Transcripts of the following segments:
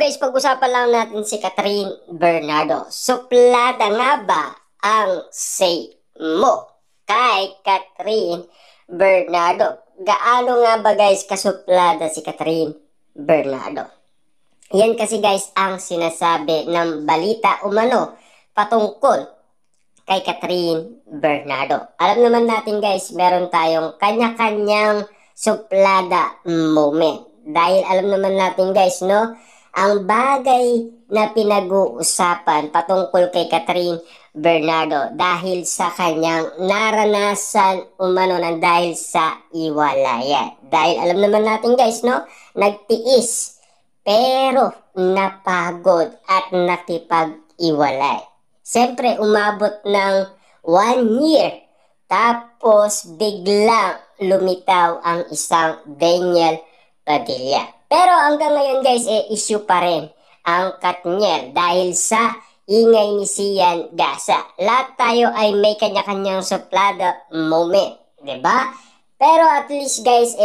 guys, pag-usapan lang natin si Catherine Bernardo. Suplada nga ba ang say mo kay Catherine Bernardo? Gaano nga ba guys kasuplada si Catherine Bernardo? Yan kasi guys ang sinasabi ng balita umano patungkol kay Catherine Bernardo. Alam naman natin guys, meron tayong kanya-kanyang suplada moment. Dahil alam naman natin guys, no, ang bagay na pinag-uusapan patungkol kay Catherine Bernardo dahil sa kanyang naranasan umano ng dahil sa iwalayan. Dahil alam naman natin guys, no, nagtiis pero napagod at nakipag-iwalay. Siyempre, umabot ng 1 year. Tapos, biglang lumitaw ang isang Daniel Padilla. Pero hanggang ngayon guys, issue pa rin ang Katniel dahil sa ingay ni Sian Gasa. Lahat tayo ay may kanya-kanyang suplada moment. 'Di ba? Pero at least guys,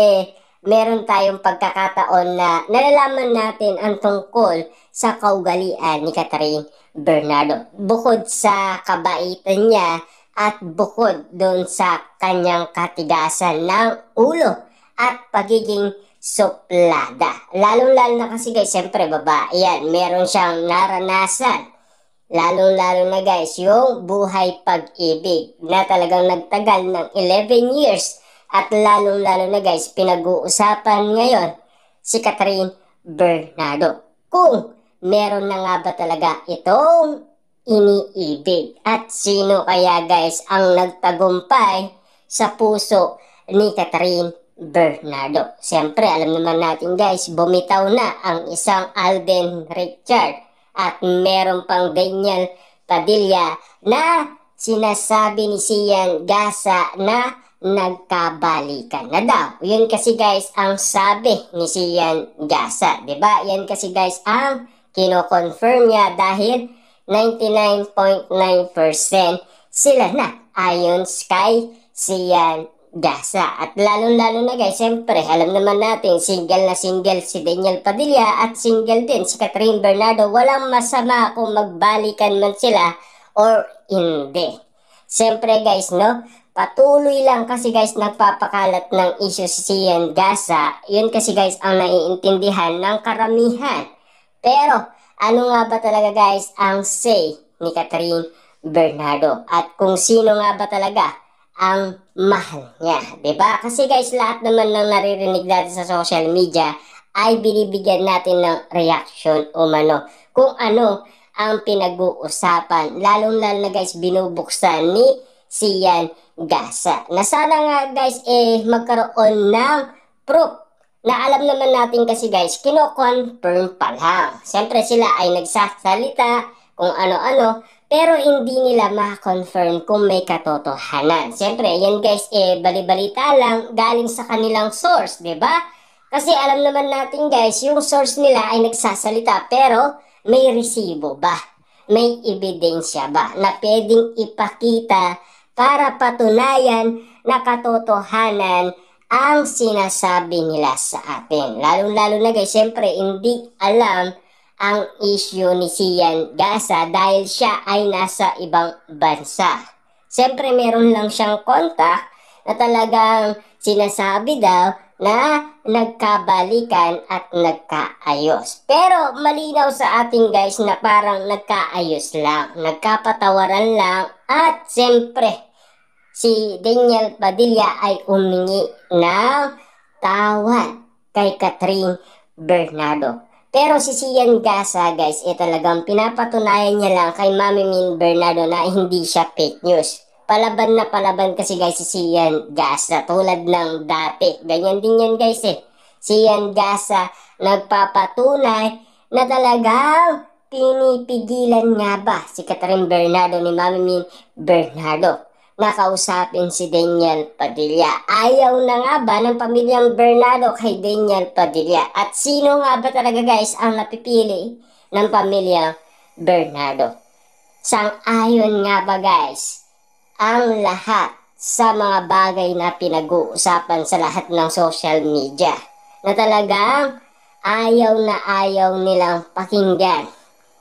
meron tayong pagkakataon na nalalaman natin ang tungkol sa kaugalian ni Catherine Bernardo. Bukod sa kabaitan niya at bukod doon sa kanyang katigasan ng ulo at pagiging suplada. Lalong-lalo na kasi guys, siyempre babae yan. Meron siyang naranasan. Lalong-lalo na guys, yung buhay pag-ibig na talagang nagtagal ng 11 years. At lalong-lalo na guys, pinag-uusapan ngayon si Catherine Bernardo. Kung meron na nga ba talaga itong iniibig. At sino kaya guys ang nagtagumpay sa puso ni Catherine Bernardo? Siyempre, alam naman natin guys, bumitaw na ang isang Alden Richard at meron pang Daniel Padilla na sinasabi ni Sian Gasa na nagkabalikan na daw. Yun kasi guys ang sabi ni Sian Gasa, 'di ba? Yan kasi guys ang kino-confirm niya dahil 99.9% sila na ayon kay Sian Gasa. At lalong-lalo na guys, siyempre, alam naman natin, single na single si Daniel Padilla at single din si Catherine Bernardo. Walang masama kung magbalikan man sila or hindi. Siyempre guys, no, patuloy lang kasi guys nagpapakalat ng issue si Sian Gasa. Yun kasi guys ang naiintindihan ng karamihan. Pero ano nga ba talaga guys ang say ni Catherine Bernardo? At kung sino nga ba talaga ang mahal niya, 'di ba? Kasi guys, lahat naman ng naririnig natin sa social media ay binibigyan natin ng reaction umano kung ano ang pinag-uusapan. Lalong-lalo na guys, binubuksan ni Sian Gasa na sana nga guys magkaroon ng proof na alam naman natin kasi guys, kino-confirm pa lang. Siyempre sila ay nagsasalita kung ano-ano, pero hindi nila ma-confirm kung may katotohanan. Siyempre, yan guys, bali-balita lang galing sa kanilang source, 'di ba? Kasi alam naman natin guys, yung source nila ay nagsasalita, pero may resibo ba? May ebidensya ba na pwedeng ipakita para patunayan na katotohanan ang sinasabi nila sa atin? Lalong-lalo na guys, siyempre, hindi alam ang issue ni Sian Gasa dahil siya ay nasa ibang bansa. Siyempre, meron lang siyang contact na talagang sinasabi daw na nagkabalikan at nagkaayos. Pero malinaw sa ating guys na parang nagkaayos lang, nagkapatawaran lang, at siyempre, si Daniel Padilla ay umingi ng tawad kay Catherine Bernardo. Pero si Sian Gasa guys, talagang pinapatunayan niya lang kay Mami Min Bernardo na hindi siya fake news. Palaban na palaban kasi guys si Sian Gasa, tulad ng dati. Ganyan din yan guys Sian Gasa nagpapatunay na talagang pinipigilan nga ba si Catherine Bernardo ni Mami Min Bernardo nakausapin si Daniel Padilla. Ayaw na nga ba ng pamilyang Bernardo kay Daniel Padilla? At sino nga ba talaga guys ang napipili ng pamilyang Bernardo? Sang-ayon nga ba guys ang lahat sa mga bagay na pinag-uusapan sa lahat ng social media na talagang ayaw na ayaw nilang pakinggan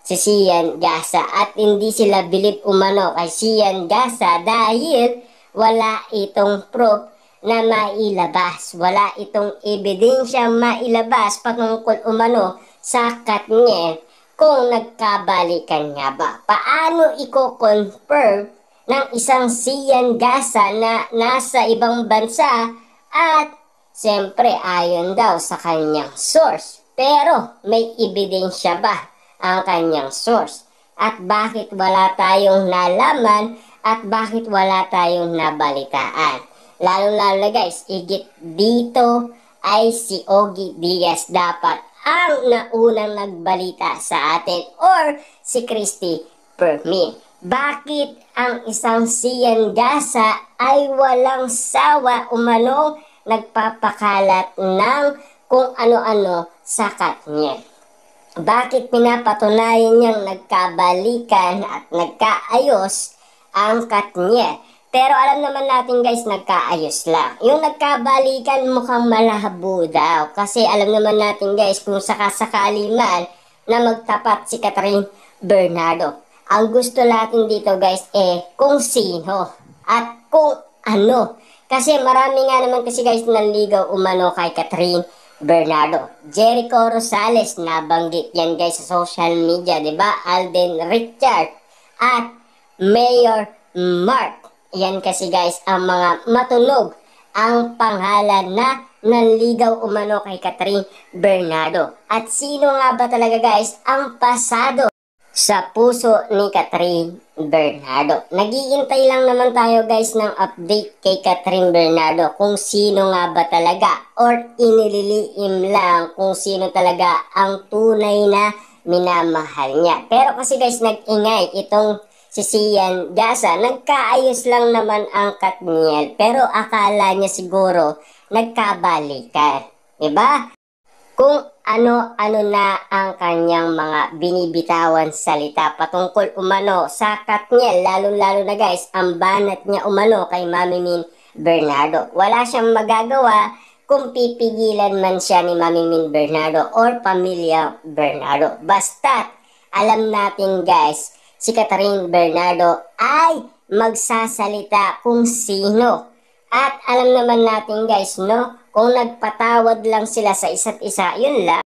si Sian Gasa at hindi sila bilib umano kay Sian Gasa dahil wala itong proof na mailabas. Wala itong ebidensya mailabas patungkol umano sa Katniel kung nagkabalikan nga ba. Paano i-confirm ng isang Sian Gasa na nasa ibang bansa at siyempre ayon daw sa kanyang source. Pero may ebidensya ba ang kanyang source? At bakit wala tayong nalaman at bakit wala tayong nabalitaan? Lalo-lalo na guys, higit dito ay si Ogie Diaz dapat ang naunang nagbalita sa atin or si Christy Permin. Bakit ang isang Sian Gasa ay walang sawa umanong nagpapakalat ng kung ano-ano sa Katniel? Bakit pinapatunayan niyang nagkabalikan at nagkaayos ang Katniel? Pero alam naman natin guys, nagkaayos lang. Yung nagkabalikan mukhang malabo daw. Kasi alam naman natin guys, kung sakasakali man na magtapat si Catherine Bernardo. Ang gusto natin dito guys kung sino at kung ano. Kasi marami nga naman kasi guys nanligaw umano kay Catherine Bernardo. Jericho Rosales, nabanggit yan guys sa social media, diba? Alden Richard at Mayor Mark. Yan kasi guys ang mga matunog ang pangalan na nanligaw umano kay Catherine Bernardo. At sino nga ba talaga guys ang pasado sa puso ni Catherine Bernardo? Nagiintay lang naman tayo guys ng update kay Catherine Bernardo kung sino nga ba talaga or inililiim lang kung sino talaga ang tunay na minamahal niya. Pero kasi guys nag-ingay itong si Sian Gasa, nagkaayos lang naman ang Katniel pero akala niya siguro nagkabalikan. Diba? Kung ano-ano na ang kanyang mga binibitawan salita patungkol umano sa Katniel, lalo-lalo na guys, ang banat niya umano kay Mami Min Bernardo. Wala siyang magagawa kung pipigilan man siya ni Mami Min Bernardo or pamilya Bernardo. Basta't alam natin guys, si Catherine Bernardo ay magsasalita kung sino. At alam naman natin guys, no, kung nagpatawad lang sila sa isa't isa, yun lang.